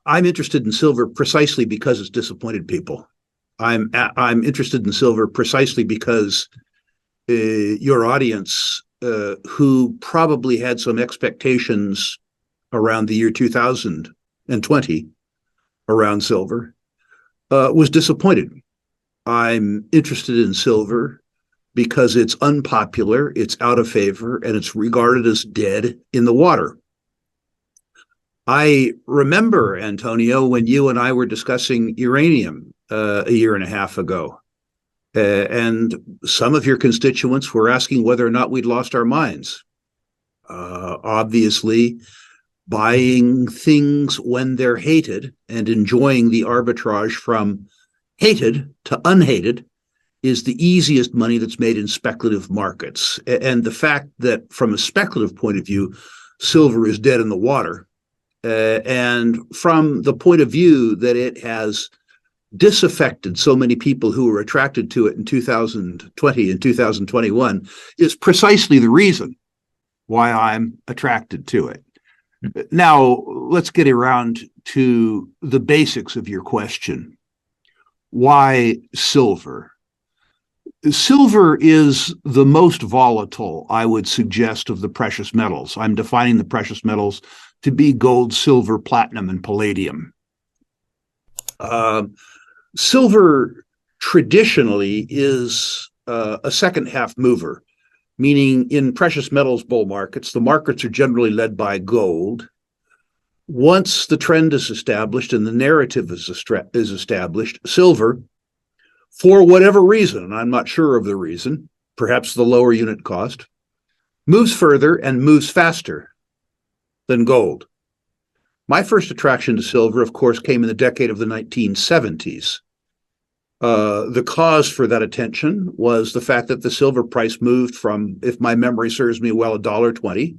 I'm interested in silver precisely because it's disappointed people. I'm interested in silver precisely because your audience, who probably had some expectations around the year 2020 around silver, was disappointed. I'm interested in silver because it's unpopular, it's out of favor, and it's regarded as dead in the water. I remember, Antonio, when you and I were discussing uranium a year and a half ago, and some of your constituents were asking whether or not we'd lost our minds. Obviously, buying things when they're hated and enjoying the arbitrage from hated to unhated is the easiest money that's made in speculative markets. And the fact that from a speculative point of view, silver is dead in the water, and from the point of view that it has disaffected so many people who were attracted to it in 2020 and 2021 is precisely the reason why I'm attracted to it. Now, let's get around to the basics of your question. Why silver? Silver is the most volatile, I would suggest, of the precious metals. I'm defining the precious metals to be gold, silver, platinum, and palladium. Silver traditionally is a second half mover, meaning in precious metals bull markets, the markets are generally led by gold. Once the trend is established and the narrative is established, silver, for whatever reason, and I'm not sure of the reason, perhaps the lower unit cost, moves further and moves faster than gold. My first attraction to silver, of course, came in the decade of the 1970s. The cause for that attention was the fact that the silver price moved from, if my memory serves me well, $1.20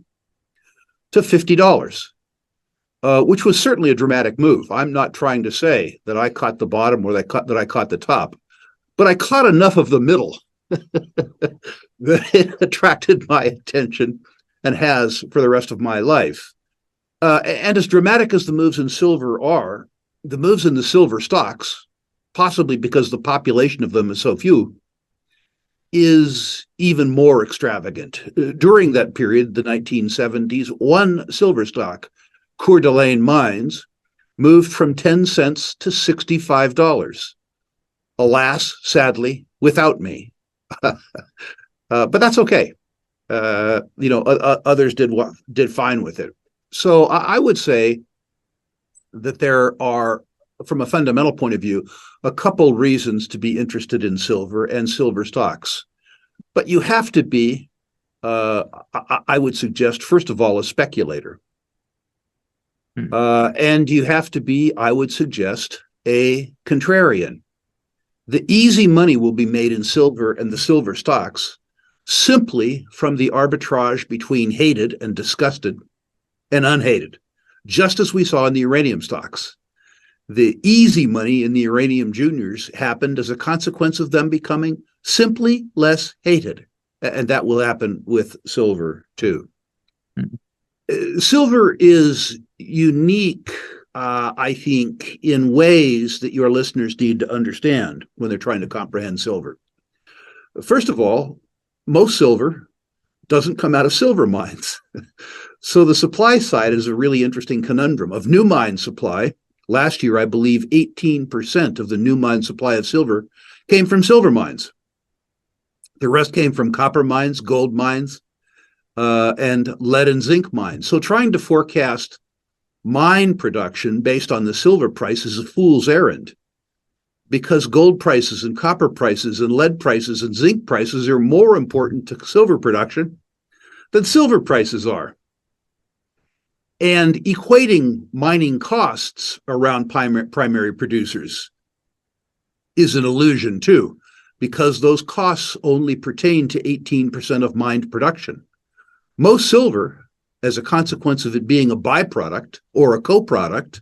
to $50, which was certainly a dramatic move. I'm not trying to say that I caught the bottom or that I caught the top, but I caught enough of the middle that it attracted my attention and has for the rest of my life. And as dramatic as the moves in silver are, the moves in the silver stocks, possibly because the population of them is so few, is even more extravagant. During that period, the 1970s, one silver stock, Coeur d'Alene Mines, moved from 10 cents to $65. Alas, sadly, without me. But that's okay. Others did fine with it. So I would say that there are, from a fundamental point of view, a couple reasons to be interested in silver and silver stocks. But you have to be, I would suggest, first of all, a speculator. And you have to be, I would suggest, a contrarian. The easy money will be made in silver and the silver stocks simply from the arbitrage between hated and disgusted and unhated, just as we saw in the uranium stocks. The easy money in the uranium juniors happened as a consequence of them becoming simply less hated. And that will happen with silver too. Silver is unique, I think, in ways that your listeners need to understand when they're trying to comprehend silver. First of all, most silver doesn't come out of silver mines. So the supply side is a really interesting conundrum. Of new mine supply, last year, I believe 18% of the new mine supply of silver came from silver mines. The rest came from copper mines, gold mines, and lead and zinc mines. So trying to forecast mine production based on the silver price is a fool's errand, because gold prices and copper prices and lead prices and zinc prices are more important to silver production than silver prices are. And equating mining costs around primary producers is an illusion too, because those costs only pertain to 18% of mined production. Most silver, as a consequence of it being a byproduct or a co-product,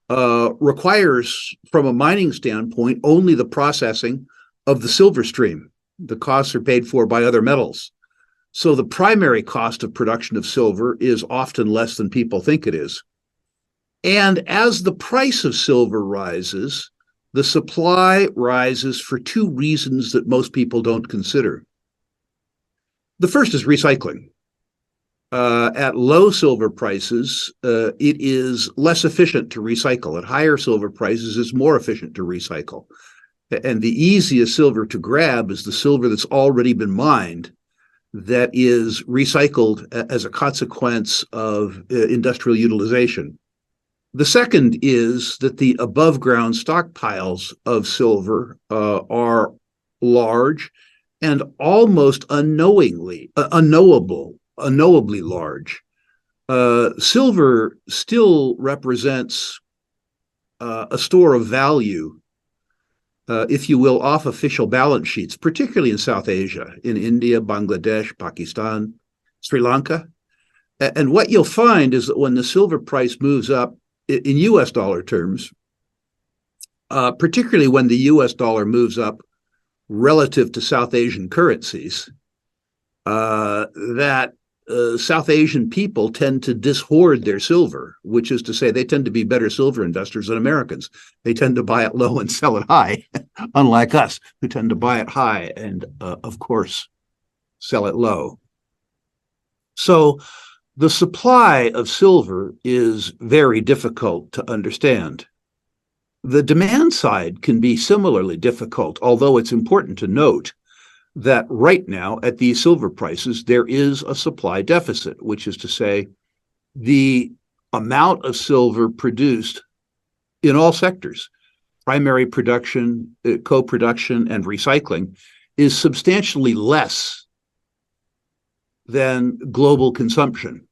requires, from a mining standpoint, only the processing of the silver stream. The costs are paid for by other metals. So the primary cost of production of silver is often less than people think it is. And as the price of silver rises, the supply rises for two reasons that most people don't consider. The first is recycling. At low silver prices, it is less efficient to recycle. At higher silver prices, it's more efficient to recycle. And the easiest silver to grab is the silver that's already been mined, that is recycled as a consequence of industrial utilization. The second is that the above ground stockpiles of silver are large and almost unknowably large. Silver still represents a store of value, if you will, off official balance sheets, particularly in South Asia, in India, Bangladesh, Pakistan, Sri Lanka. And what you'll find is that when the silver price moves up in US dollar terms, particularly when the US dollar moves up relative to South Asian currencies, that South Asian people tend to dishoard their silver, which is to say they tend to be better silver investors than Americans. They tend to buy it low and sell it high, unlike us, who tend to buy it high and, of course, sell it low. So the supply of silver is very difficult to understand. The demand side can be similarly difficult, although it's important to note that right now at these silver prices, there is a supply deficit, which is to say the amount of silver produced in all sectors, primary production, co-production, and recycling, is substantially less than global consumption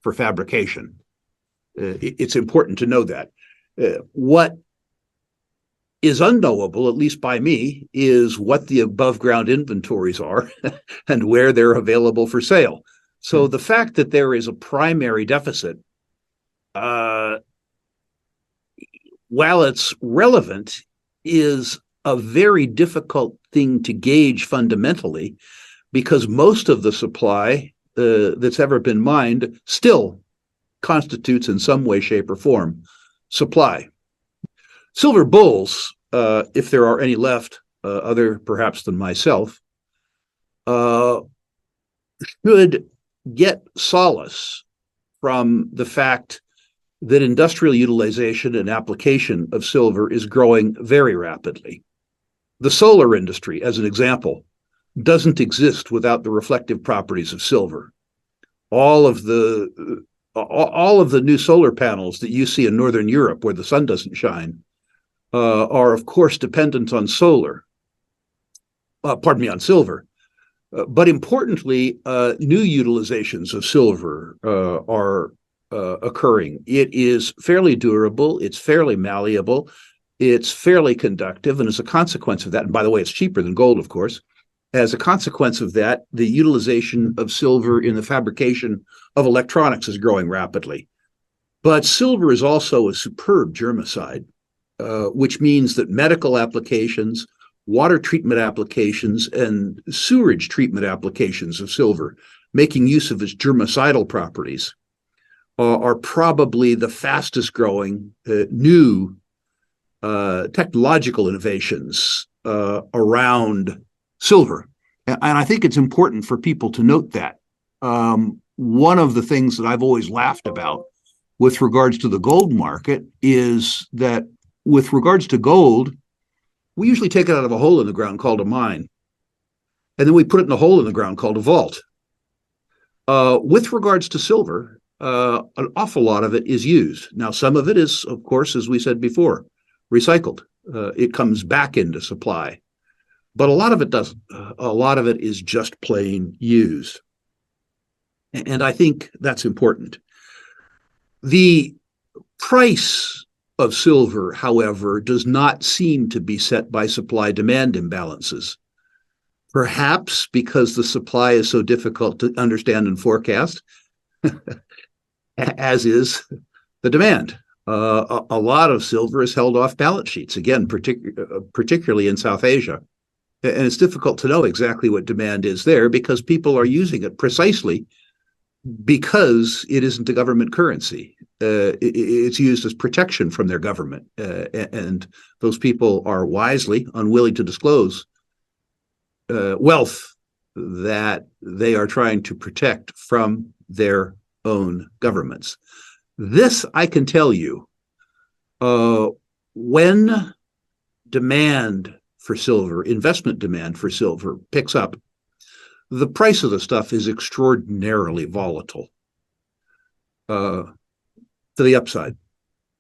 for fabrication. It's important to know that. What is unknowable, at least by me, is what the above ground inventories are and where they're available for sale. So the fact that there is a primary deficit, while it's relevant, is a very difficult thing to gauge fundamentally, because most of the supply that's ever been mined still constitutes in some way, shape, or form supply. Silver bulls, if there are any left, other perhaps than myself, should get solace from the fact that industrial utilization and application of silver is growing very rapidly. The solar industry, as an example, doesn't exist without the reflective properties of silver. All of the new solar panels that you see in Northern Europe, where the sun doesn't shine, are of course dependent on silver. But importantly, new utilizations of silver are occurring. It is fairly durable, it's fairly malleable, it's fairly conductive, and as a consequence of that, and by the way, it's cheaper than gold, of course, as a consequence of that, the utilization of silver in the fabrication of electronics is growing rapidly. But silver is also a superb germicide, which means that medical applications, water treatment applications, and sewerage treatment applications of silver, making use of its germicidal properties, are probably the fastest growing new technological innovations around silver. And I think it's important for people to note that. One of the things that I've always laughed about with regards to the gold market is that with regards to gold, we usually take it out of a hole in the ground called a mine, and then we put it in a hole in the ground called a vault. With regards to silver, an awful lot of it is used. Now, some of it is, of course, as we said before, recycled. It comes back into supply. But a lot of it doesn't. A lot of it is just plain used. And I think that's important. The price of silver, however, does not seem to be set by supply-demand imbalances. Perhaps because the supply is so difficult to understand and forecast, as is the demand. A lot of silver is held off balance sheets, again, particularly in South Asia. And it's difficult to know exactly what demand is there because people are using it precisely because it isn't a government currency. it's used as protection from their government, and those people are wisely unwilling to disclose wealth that they are trying to protect from their own governments. This, I can tell you, when demand for silver, investment demand for silver picks up, the price of the stuff is extraordinarily volatile to the upside.